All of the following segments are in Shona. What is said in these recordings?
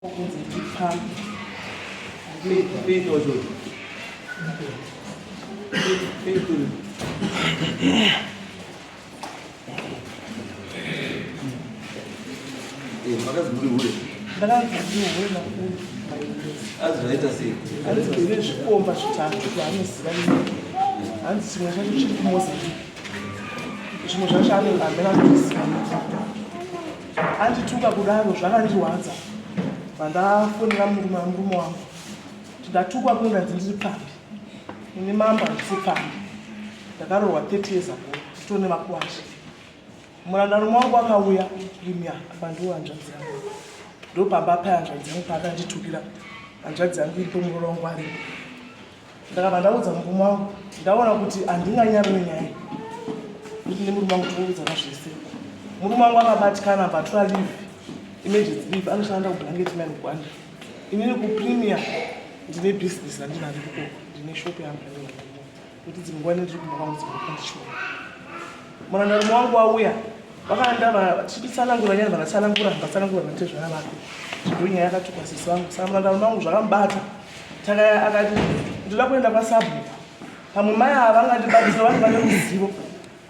Ndine Zvikomba zvitatu zvaanoziva hanzi chimwe chacho chiri kuMozambique, chimwe zvacho anogambira kuziva. Akandituka kudaro zvakandirwadza pandafonera murume wangu ndatukwa kunge ndiri pambi ine mambo handisi pambi. Ndakaroorwa 30 years ago titone makwasha. Murandarume wangu akauya rimya pandiwo hanzvadzi yangu, ndo pamba paya hanzvadzi yangu paakanditukira. Hanzvadzi yangu iripo muroora wangu aripo. Ndakabva ndaudza murume wangu ndaona kuti handinganyari nenyaya kuti nemurume wangu tikuudzana zvese. Murume wangu akabatikana patora leave, emergency leave, anoshanda kublanketi man Rwanda. Inini kupremier ndine business handinayo ikoko, ndine shop yangu kuti dzimwe ndiri kumba kwangu dzimafandishora. Murandarume wangu wauya vakaenda vachititsanangura nyaya vanatsanangura vatezvana vake ndonyaya yakatukwa sisi vangu. Saka murandarume wangu zvakamubata akati ndoda kuenda kwasabhuku. Pamwe mai havangandibatisa vanhu vane ruzivo,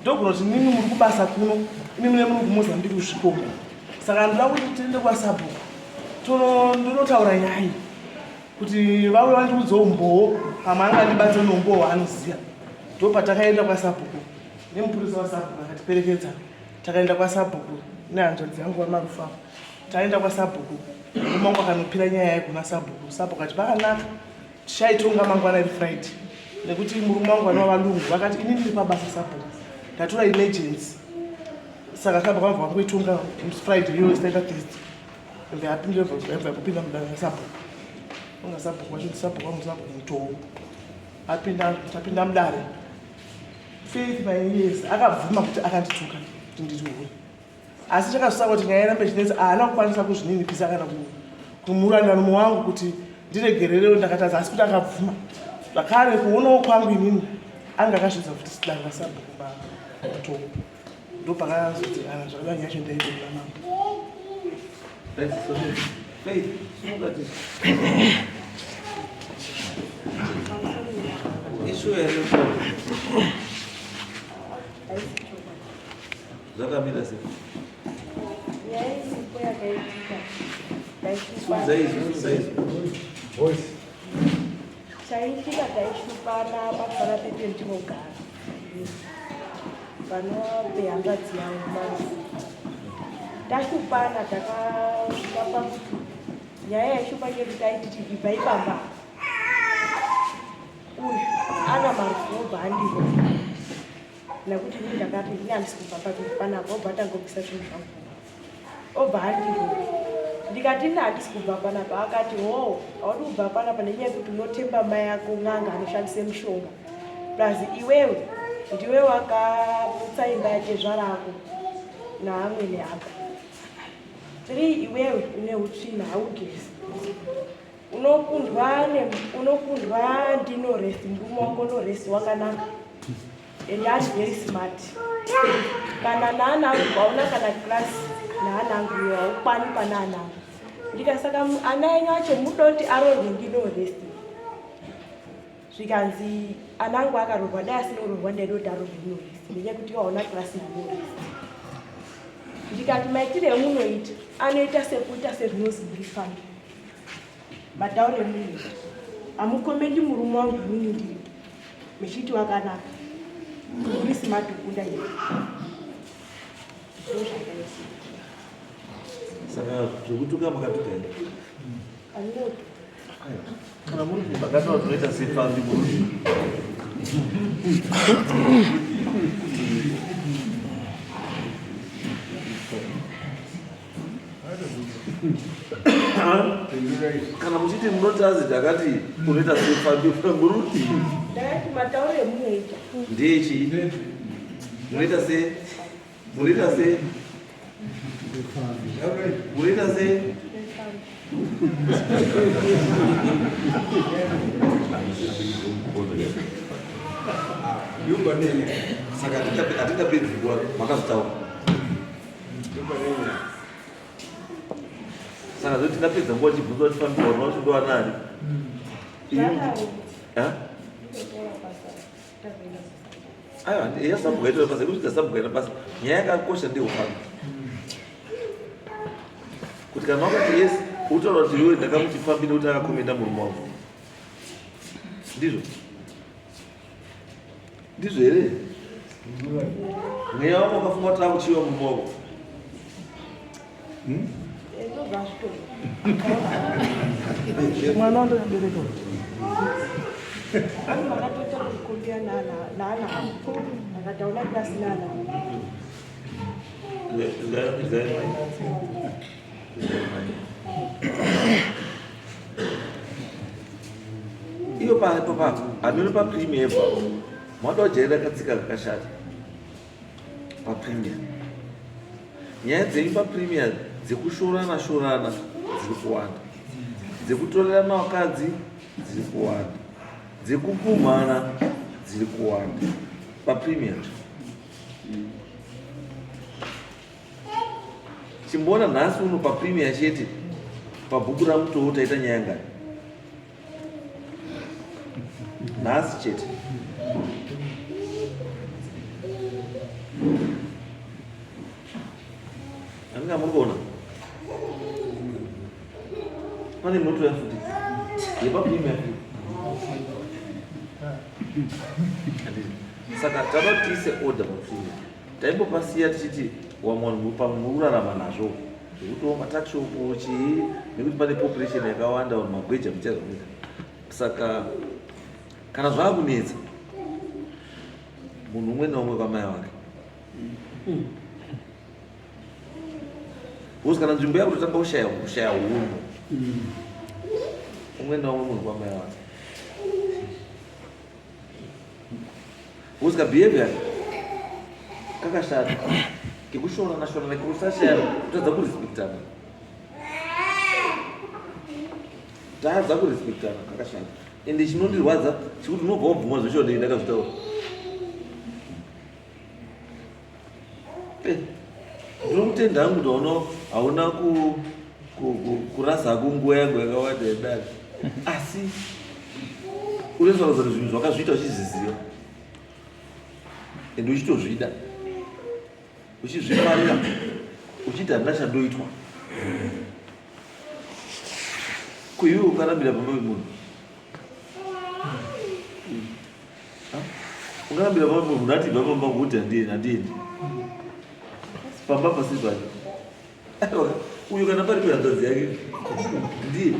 ndogona kuti nini muri kubasa kuno, imi mune muri kuMozambique Zvikomba. Saka ndoda kuti tiende kwasabhuku ndinotaura nyaya kuti vauye vandiudzewo mbowo pamwe angandibatse nombowo waanoziva. Ndo patakaenda kwasabhuku nemupurisa wasabhuku akatiperekedza. Takaenda kwasabhuku nehanzvadzi yangu wamarufa. Taenda kwasabhuku murume wangu akanopira nyaya yaigona sabhuku. Sabhuku ati pakanaka tichaitonga mangwana iri Friday nekuti murume wangu vana vavalungu vakati inini ndiri pabasa sabhuku ndatora emergency. Saka sabhuku vabva vangoitonga Friday iyo staenda Thursday ndapinda kupinda mudare sabhuku. Unga sabhuku wacho sabhuku wangu sabhuku mutoo tapinda mudare. Faith my years akabvuma kuti akandituka kuti ndiri Hure, asi chakazosaka kuti nyaya irambe chinetsa haana kukwanisa kuzvininipisa kana kumurandarume wangu kuti ndiregererewo ndakatadza, asi kuti akabvuma zvakare kuonawo kwangu inini anga akazvidza kuti sidanga sabhuku mutoo. Ndo pakazoti kana zvakadai nyacho ndaitoona mambo. Zakamira sei? Chaitika taishupana pakufana pepe ndinogara panope hanzvadzi yangu marufu. Tashupana takasvika pakuti nyaya yaishupa ngekuti aititi ibva ipamba uyu ana marufu obva handivo nekuti ini ndakati ndini handisi kubva panapa, obva tangobvisa zvinhu zvangu obva handivo. Ndikati ini handisi kubva panapa, akati ho haudi kubva panapa nenyaya yekuti unotemba mai yako n'anga anoshandise mushonga, plus iwewe ndiwe wakamutsa imba yachezva rako naamwe neapa. 3 iwewe une utsvina haugezi, unokundwa ndinoresi murume wako noresi wakanaka and ari very smart. Kana naana angu hauna kana klasi naana angu haukwani pana ana angu. Ndikasaka ana enyu acho mudoti aroorwe ndinoresi. Zvikanzi ana angu akaroorwa dai asinooroorwa ndaidoti aroorwe ndinoresi nenyaya yekuti hauna klasi ndinoresi. Ndikati maitire emunoita anoita sekuita sezvinozi ndiri family. Matauro emunoita hamukomendi murume wangu inini ndiri mechiti wakanaka uri smart kukunda iye. Ndozvakaisi. Saka zvokutuka makatuka here? Anoto. Kana muri pakataura tunoita sefambi muri kana muchiti munotazi ndakati unoita sefambi muruti ndakati matauro emunoita ndechi munoita se munoita se munoita se saka hatingapedzi makazitaura saka zoti tingapedza nguva chibvunza kuti fambirwa unosvindowa nani aiwa yasambuka itoa basa kuti tasambuka ita basa nyaya yakakosha ndeyofamba kuti kana wakati yes utaura kuti iwe ndakamuti fambire kuti akakomenda murume wavo ndizvo ndizvo here mweya wako wakafunga kuti akuchiwa murume wako mwana wandobereka ani makatoita kukumbia naana akataona klasi naana iyo papo amiri papremier papo matojaira katsika kakashata papremier nyaya dzenyu papremier dzekushorana dziri kuwanda dzekutorerana vakadzi dziri kuwanda dzekupumhana dziri kuwanda papremier chimboona nhasi uno papremier chete pabhuku ramutoo taita nyaya ngani nhasi chete andinga muri kuona pane moto yafuti yepapremier saka tava tiise order papremier taimbopasiya tichiti wamwanhu pamururarama nazvo zvekutiwo matakishopu chii nekuti pane population yakawanda magweja muchazoita saka kana zvaakunetsa munhu umwe naumwe kwamai wake uzi kana nzvimbo yako totanga kushaya hunhu umwe naumwe munhu kwamai wake usika behavior kakashata kekushorana kekusashayana kutadza kurespektana tadza kurespektana kakashata ende chinondirwadza chikuti unobva wabvumwa zvecho ndei ndakazvitaura ndinomutenda hangu kuti hauna kurasa hako nguva yangu yakawanda yedare asi unozoratidza kuti zvinhu zvakazviita uchizviziva ende uchitozvida uchizvifarira uchiti handina chandoitwa kuiwe ukarambira pamba pemunhu ungarambira pamba pemunhu unatibva pamba kuti handiendi pamba pasi pacho uyu kana pari pehanzvadzi yake ndiye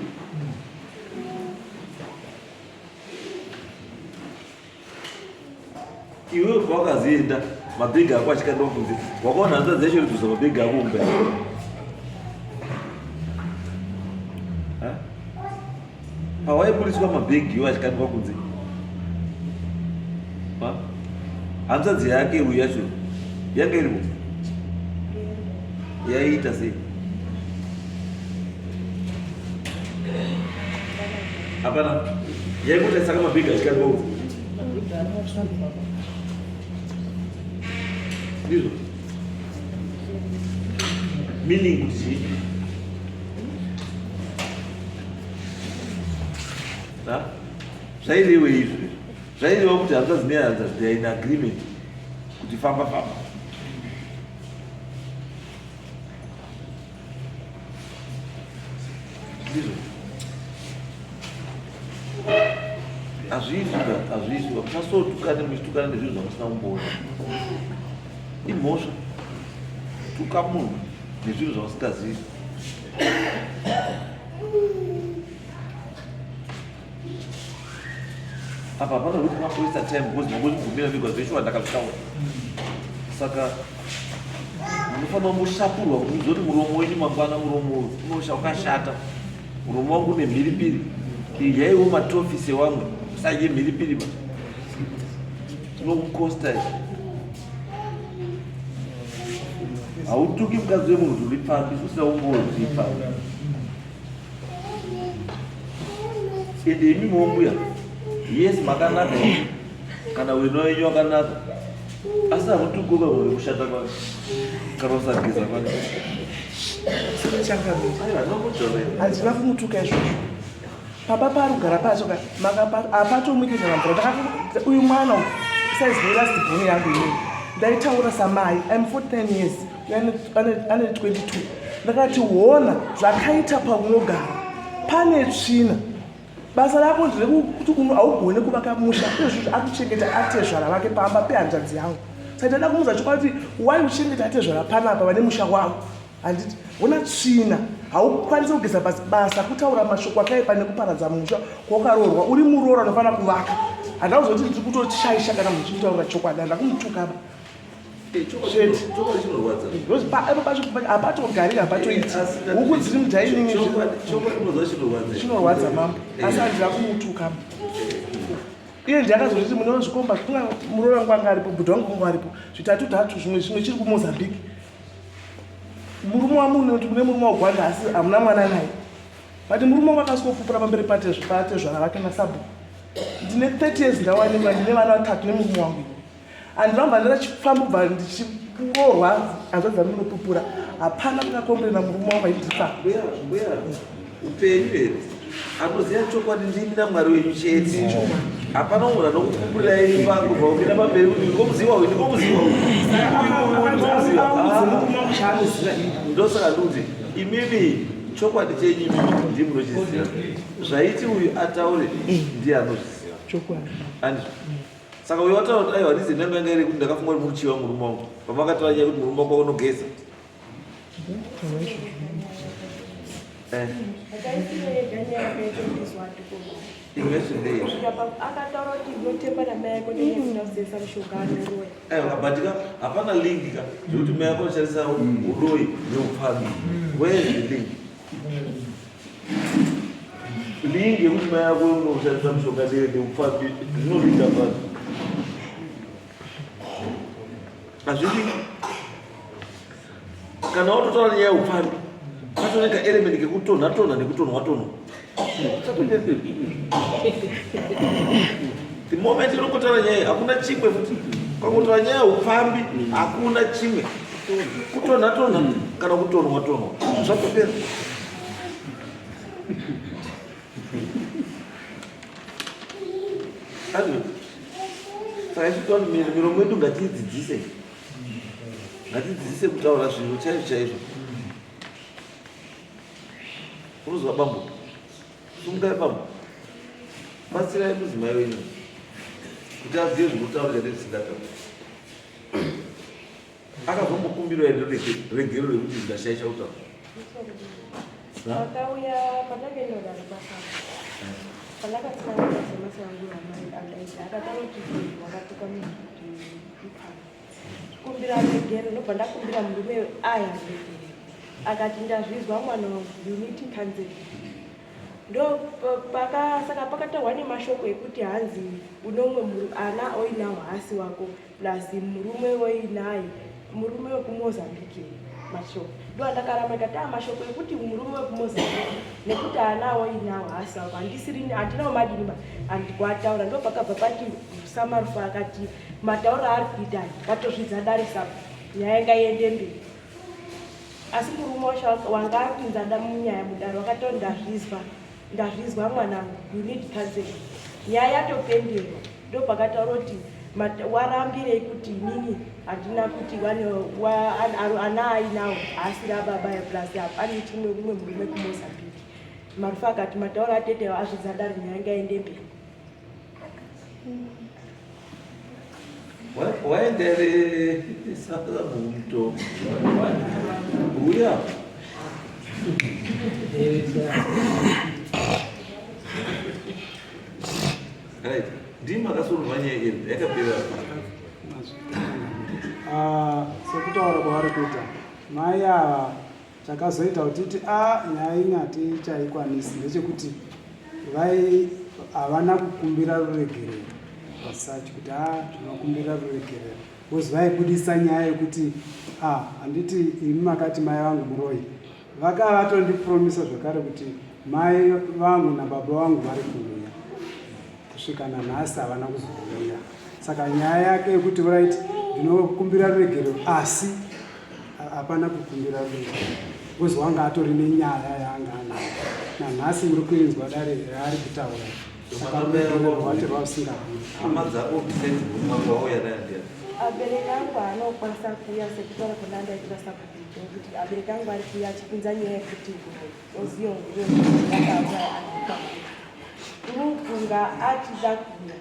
iwe kwawakazienda mabhegi ako achikanda kunze wakaona hanzvadzi yacho ridhusa mabhegi ako umba pawaiburiswa mabhegi iwo achikandwa kunze hanzvadzi yake uyu yacho yanga irimo yaiita sei hapana yaikuta saka mabhegi achikandwa kunze ndizvo meaning kuti zvairewe izvi zvaireva kuti hanzvadzi nehanzvadzi they are in agreement kuti famba ndizvo hazviizvi musasotukane muchitukana nezvinhu zvamusina kumboona imhosva tuka munhu nezvinhu zvausingazivi apa panokuti mapoisa time because mangozvibvumira migwa zveshuwa ndakazvitaura saka munofanira mushapurwa kuti muzive kuti muromo wenyu mangwana muromo wakashata muromo wangu une mhiripiri iyi yaiwo matofisi wamwe usaye mhiripiri ba tinokukosta hautuki mukadzi wemunhu uri pambi usina umbori uri pambi ende imi mombuya yes makanaka kana wino wenyu wakanaka asi hamutugoka uri kushata kwake kana usageza kwake handina kumutuka izvozvo. Papa pari kugara pacho hapatomwiki kana mvura. Uyu mwana saizi nelasibhoni yangu inei ndaitaura samai, I'm 49 years, ane 22. Ndakati hona zvakaita paunogara pane tsvina. Basa rako nderekuti haugone kuvaka musha izvozvo akuchengeta atezvara vake pamba pehanzvadzi yangu. Saka ndada kumuudza chokwadi wai uchengeta atezvara panapa vane musha wavo. Handiti hona tsvina haukwanisi kugeza basa kutaura mashoko akaipa nekuparadza musha kwaukaroorwa. Uri muroora unofanira kuvaka. Handauzoti ndiri kutoshaisha kana muchitaura chokwadi. Handakumutuka ba. Hapatogarira hapatoiti huku dziri mudhainingi chinorwadza mambo. Asi handira kumutuka iye ndakazoti mune Zvikomba muroora wangu anga aripo, bhudha wangu anga aripo, 3 zvimwe chiri kuMozambique. Murume wamune kuti mune murume waugwanda asi hamuna mwana naye. But murume wangu akasingopupura pamberi patezvara vake nasabhuku. Ndine 30 years ndawanikwa ndine vana 3 nemurume wangu. Andinobva ndachifamba kubva ndichiroorwa hanzvadzi dzangu dzinopupura. Hapana kukakomberera murume wangu aindiripa. Upenyu here anoziva chokwadi ndimi naMwari wenyu chete. Hapana munhu anokupupurira imba kubva kupinda pamberi kuti ndikomuziva uyu ndikomuziva uyu. Ndosaka ndokuti imimi chokwadi chenyu imimi ndimi munochiziva. Zvaiti uyu ataure ndiye anozviziva. Saka uyu wataura kuti aiwa ndizi nyange yanga iri kuti ndakafunga kuti muchiwa murume wangu. Pamakataura nyaya kuti murume wako unogeza. Akataura kuti unotemba namai yako ndinokusenzesa mushonga anoroya. Kabatika hapana link ka zvekuti mai yako unoshandisa uroyi neupfami. Where is the link? Link yekuti mai yako unoshandisa mushonga neupfami zvinolinda pano. Hazvidi kana watotaura nyaya yeupfami patooneka element kekutonha nekutonhwa. The moment unokotaura nyaya hakuna chimwe futi. Kwakutaura nyaya yeupfambi hakuna chimwe. Kutonha kana kutonhwa zvatopera. Saka ichitaura kuti miromo yedu ngatidzidzise kutaura zvinhu chaizvo. Unozwa bambo? Sungai bambo. Batsirai mudzimai wenyu kuti azive zvekutaura zvatisingatauri. Akazombokumbirwa here regero rekuti zvingashaisha kutaura. Vakauya pandakaenda basa. Pandakatsanga semasa wangu amai akaita akataura kuti wakatuka munhu kuti ipana. Kumbira regero ndobva ndakumbira murume aya akati ndazvizwa mwana wangu unity cancel. Ndo saka pakataurwa nemashoko ekuti hanzi unomwe ana oinawo hasi wako plus murume oinaye murume wekuMozambique mashoko. Ndo andakaramba ndikati mashoko ekuti murume wekuMozambique nekuti ana oinawo hasi wako handinawo madini andikwataura. Ndo pakabva pati samarufa akati matauro ari kuita vatozvidzadarisa nyaya yanga iende mberi. Asi murume wanga apinza munyaya muDare wakati ndazvizwa mwanangu you need counseling. Nyaya yatopenderwa. Ndo pakataura kuti warambirei kuti inini handina kuti ana ainawo asina baba plus ane chimwe umwe murume kuMozambique. Marufa akati matauro atetewo azvidzadare nyaya yanga iende mberi. Waendere saka muntu Ouya right ndima kasurwa nyaya iyi yakapera sekutaura kwavari kuita mai ava chakazoita kuti nyaya ingati chaikwanisi ndechekuti havana kukumbira ruregerero pasachi kuti zvinokumbira ruregerero bozi vaibudisa nyaya yekuti handiti imi makati mai vangu muroyi vakava vatondipromisa zvakare kuti mai vangu nababa vangu vari kuuya kusvika nanhasi havana kuzouya. Saka nyaya yake yekuti right ndinokumbira ruregerero asi hapana kukumbira ruregerero. Wezi wanga atori nenyaya yaanga anayo. Nanhasi muri kuinzwa dare raari kutaura. Saka rwati rwasingabviri. Hama dzako Vicente mumwangu wauya naye ndiani? Abereki angu anokwanisa kuuya sekutaura kuna ndaitira sabhukuti kuti abereki angu ari kuuya achipinza nyaya yekuti oziyo ndakauraya andika unofunga achida kuuya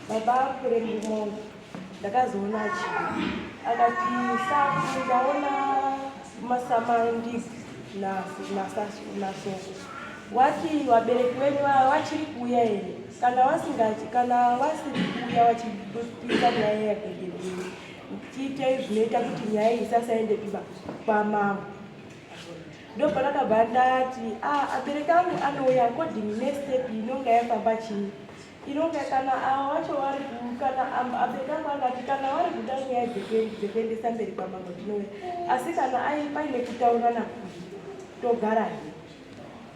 baba akure mumongo ndakazoona achida akati saku ndaona masamandiki nasoko wati wabereki wenyu wachiri kuuya here kana wasiri kuuya wachipinza nyaya yagegedei tiite zvinoita kuti nyaya iyi isasaende pamambo. Ndo pandakabva ndati abereki angu anouya according nestep inonga yafamba chii inonga kana wacho wari kana abereki angu angati kana wari kuda nyaya dzekuendesa mberi pamambo tinouya asi kana paine kutaurana kuti togara here.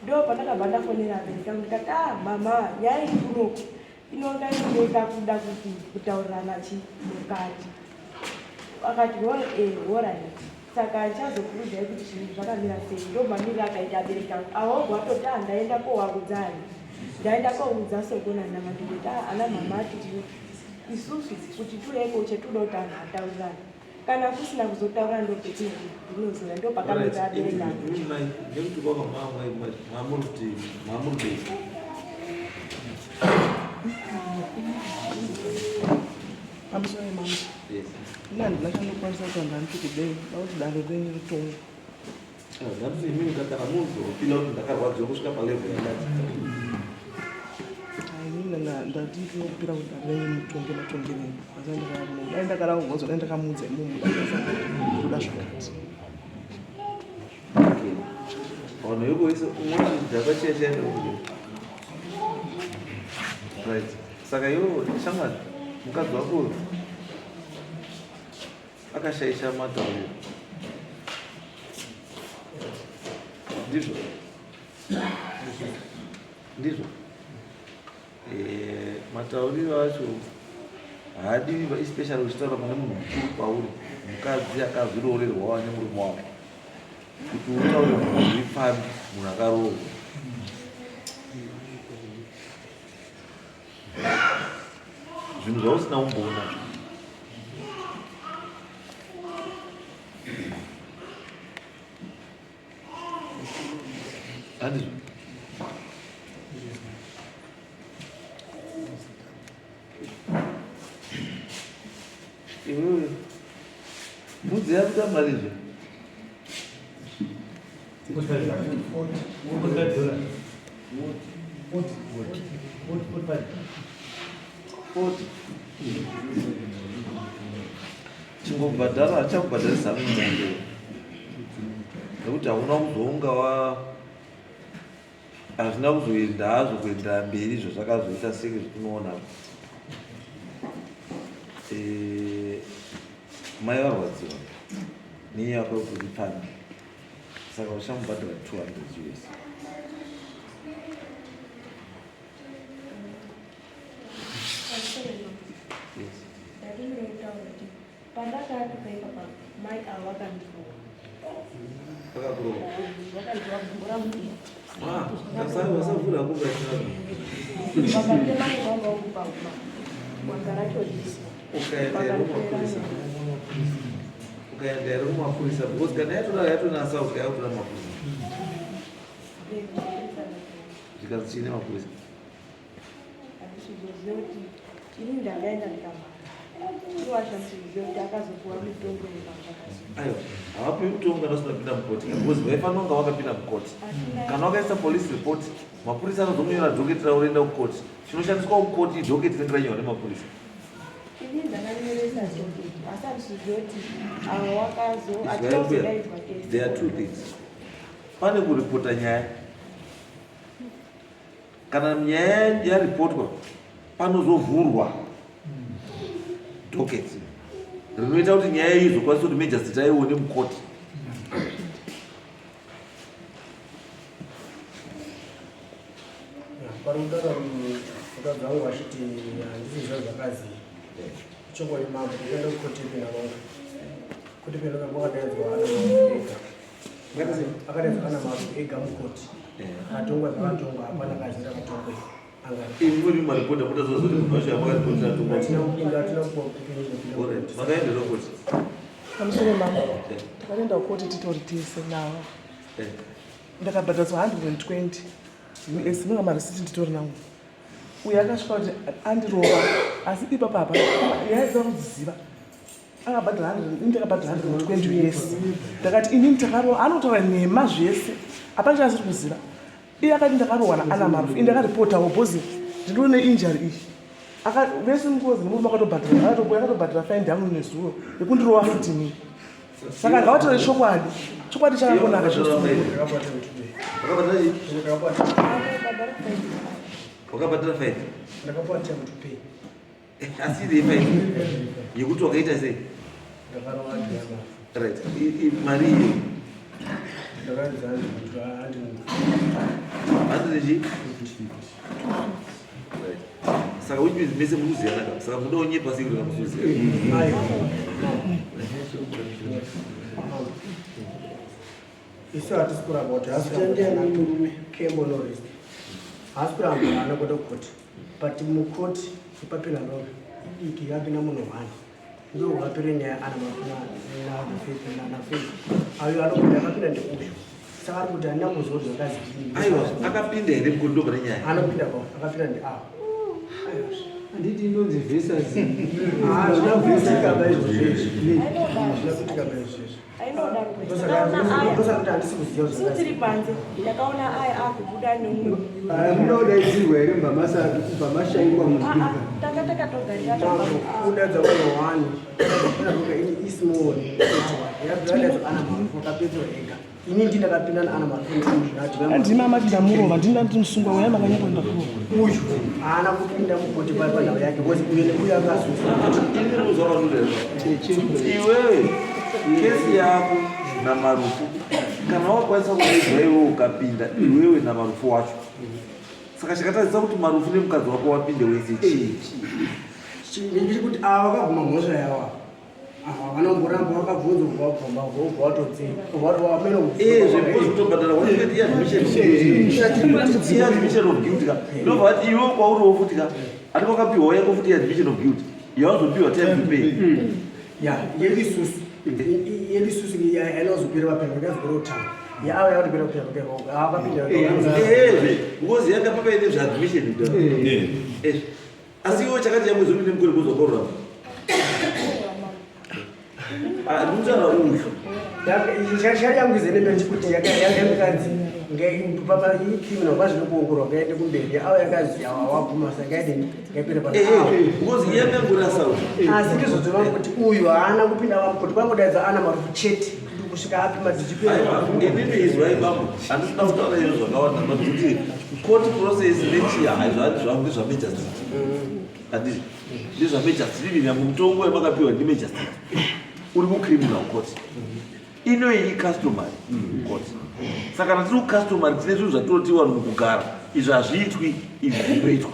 Ndo pandakabva ndafonera abereki angu ndikati mama nyaya iyi kunoku inonga inoda kuda kuti kutaurirana mukati. Akati alright. Saka chazokurudzai kuti zvinhu zvakamira sei. Ndo mamiriro akaita abereki angu awobva watoti ndaenda kowakudzani ndaenda koudza sokona ndakandoti ana mama ati isusu kuti tureiko chetuda kuti anhu ataurirane kana kusina kuzotaura ndo petinozoya ndo pakamira abereki angu. Ngekuti kwaka mamurudei Amusore mama. Ndinokwanisa kuti ndanditi kudei dauti dare renyu ritongo. Ndanditi imini kana munhu upinda kuti ndakarwadziwa kusvika palevel yakati. Inini ndati ndinopira kuti dare renyu mutonge matongereni. Asi dai ndakaraudzwa dai ndakamuudza imomo kuda zvakati. Vanhu vekuisa umwe dzakachechene kuti right. Saka iwo shamwari mukadzi wako akashaisha matauriro ndizvo matauriro acho haadiwi especially uchitaura kune munhu mukuru kwauri mukadzi akazviroorerwawo nemurume wako kuti utaure munhu zvifambi munhu akaroorwa zvinhu zvausina umboona handizvo iwewe mbudzi yakuta marizvo chingobhadhara hachakubhadharisa mumende nekuti hauna kuzounga hazvina kuzoenda hazvo kuenda mberi izvo zvakazoita seke zvitinoona mai varwadziwa neyako kuti pami saka uchamubhadhara 200 US. Pandakati paipapa mai avakandirowa vasavhura ukaendaero mumapurisa because kana yatonasa ukayakutora mapurisa zvikazi chiine mapurisa ini ndakaenda ndikamara iwashamsizive kuti akazopuwa mitombo aiwa havapi mutombo kana usina kupinda mukoti because vaifanira kunga wakapinda mukoti kana wakaisa police report mapurisa anozomuyora dhoketi raurenda kukoti chinoshandiswa kukoti dhoketi rinenge ranyorwa nemapurisa. ini ndakanyoresa dhoketi asi handisizive kuti avo wakazoatizodaidzwa kesi. There are two things. Pane kuripota nyaya kana nyaya yaripotwa panozovhurwa dhoketi rinoita kuti nyaya iyi izokwanisa kuti majority aione mukoti. Parungana mukadzangu vachiti handisi zviro zvakazi chongori mambo kuenda kukoti pena vangu kuti pena vangu vakadaidzwa ana mafuka akaedza kana maru ega mukoti atongwa zvakatongwa hapana kazira kutongwe Muri maripota kuda zozoti mubasha makatipotera tumba. Makaendera kuti. Pamusoro mama. Takaenda kuti titori tese nawo. Ndakabhadhadzwa 120. Esinga marisiti nditori nawo. Uya akasvika kuti andirova asi ipapa yaedza kudziziva. Akabhadhara 120 yes. Ndakati inini ndakaroorwa anotaura nhema zvese. Hapana asiri kuziva. Iye akati ndakaroorwa naana marufu inde akaripotawo bhozi ndinone injury iyi vese mukozi nemurume akatobhadhara faini yangu nezuro yekundirova futi ini saka ngavatore chokwadi chakangonaka wakabhadhara faini asi idei faini yekuti wakaita sei mari iyo Andiri saka which means mese muziya naka saka muda onyepa sikuri kamusuziya isu hatisi kuramba kuti hasitandiyana murume kembonorist hasi kuramba ana kwenda kukoti but mukoti ipapina ndoga idiki yapinda munhu hwani ndo wapire nyaya ana mafei ayo anokuti akapinda ndeuyu saka ari kuti handina kuzoti zvakazikii aiwa akapinda here mukundobva nenyaya anopinda pao akapinda ndeavo handiti inonzi vesasi zvinakuitika zvinakuitika maizvozvo ndosakuti handisi kuziva sutiri panze ndakaona aya akubuda neumwe munodaidzirwa here mbamashayikwa muzvika udadza vanhu wani ini ismall yabvadadzo ana marufu akapedzwa ega ini ndindakapinda naana marufu andima amati ndamurova ndindamusungwa weya makanyakwenda kuo uyu haana kupinda mukoti panhau yake bcause uyu akazusa iwewe kesi yako namarufu kana wakwanisa kuedzwa iwewe ukapinda iwewe namarufu wacho saka chakatadzisa kuti marufu nemukadzi wako wapinde wese chii kuti ava vakaguma mhosva yava ava vanongoramba vakabvunza kuvabvumba vobva watotobhadhara admission of guilt ka ndobva ati iwe kwauriwo futi ka ati wakapiwa yako futi admission of guilt yawazopiwa time to pay yelisusu yanozopira vapenga kazigorotanga yaava yakutopira kupenga avakapinda ngozi yanga papaine zvaadmission asi iwe chakati yamwezomine mukore kuzokorora ndinzvara uyu chayangwizenemeti kuti yakamikadzi ikrimina kwazvinokuongorwa ngaende kumberi ava yakazi awaguma saka yaideni ngaipere ngozi yangangorasau asi ndizvozova kuti uyu haana kupinda vamukoti kwangodaidza ana marufu chete kusvika apima dzichipenini izwai bambo handisina kutaura izvo zvakawanda kuti court process nechiya zvangu zvamajustiti handizvi ndezvamajustiti nyangwe mutongo yamakapiwa ndimajustiti uri mucriminal court inoyi icustomary court saka kana tiri kucustomary tine zvinhu zvatotiwa mukugara izvi hazviitwi izvi zvinoitwa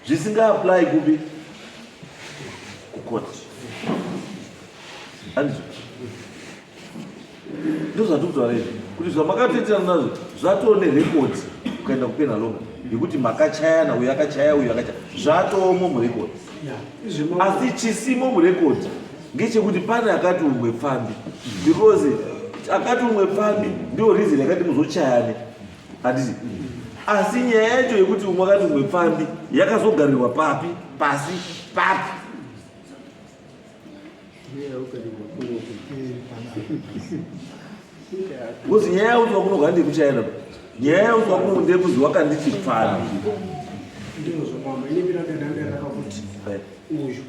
zvisingaaply kupi kucourt handizvo ndo zvatokutaura izvi kuti zvamakatoitirana nazvo zvatoo nerekodi ukaenda kupenalonga yekuti makachayana uyu akachaya uyu akachaya zvatoomo murekodi asi chisimo murekodi ngechekuti pane akati umwe pfambi because akati umwe pfambi ndio reason yakati muzochayane handisi asi nyaya yacho yekuti umwe akati umwe pfambi yakazogarirwa papi pasi papi because nyaya yauti wakunogara ndekuchayana nyaya yauti wakunondekuzi wakanditi pfambi ndinozvomamainepiradandarakakuti uyu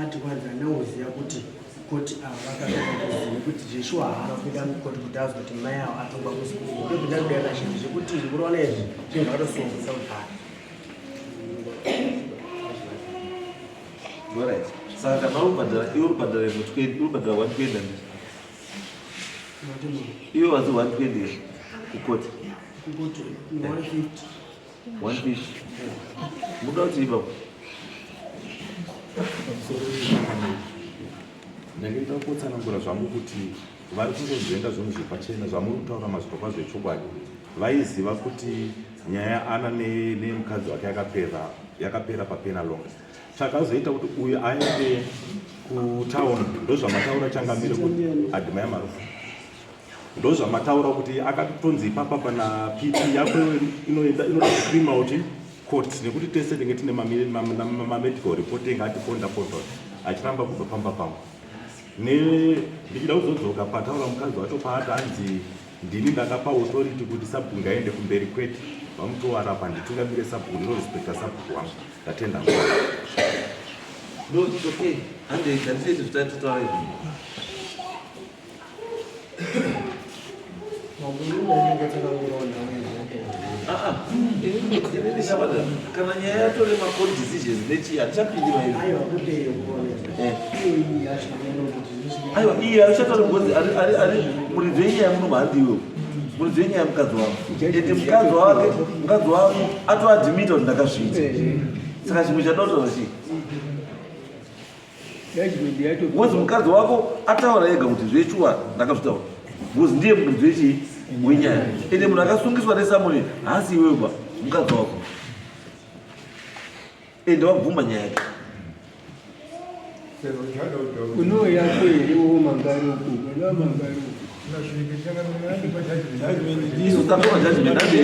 ati kwanza nauziya kuti koti ava vakaakuziva kuti zveshuwa haana kuenda mukoti kuti azi kuti mai avo atongwa kusikuu ndobvindakudana zvinhu zvekuti zvikurona izvi zvinhu zvakatosungisa kudhara alright saka kana urubhadhara iwe urubhadhara urubhadhara 120 iwe wazi 120 kukoti kukoti 150 muda kuti ipapo ndangenda kutsanangura zvangu kuti vari kungozoenda zvinhu zvepachena zvamuri kutaura mazviro kwazvo echokwadi. Vaiziva kuti nyaya yaAna nemukadzi wake yakapera papenalonga. Chakazoita kuti uyu aende kutauni ndozvamataura changamire kuti adhimaya marufu. Ndozvamataura kuti akatonzi ipapa pana pipi yako inoda kukrima kuti court nekuti tese tinge tine mamedical report engatiponda achiramba kubva pamba pangu. Ndichida kuzodzoka pataura mukadzi wacho paati anzi ndini ndakapa authority kuti sabhuku ngaende kumberi kwete. Vamutowarapa nditungamire sabhuku ndinorespekta sabhuku wangu. Ndatenda nguva. No, it's okay. And they can say to start to try. Kana nyaya yatore ma-court decisions nechi achapindi mairi. Aiwa iya achatore because ari muridzi wenyaya yamunhu handiwo. Muridzi wenyaya mukadzi wako. Ende mukadzi wako atoadhimita kuti ndakazviita. Saka chimwe chadotora chii? Because mukadzi wako ataura ega kuti zvechuwa ndakazvitaura. Because ndiye muridzi wechi wenyaya. Ende munhu akasungiswa nesamoni haasi iweba mukadzi wako. Ende wabvumba nyaya yake. Unoya kweli mangaruku, kuna mangaruku. Isso tá bom, já de verdade.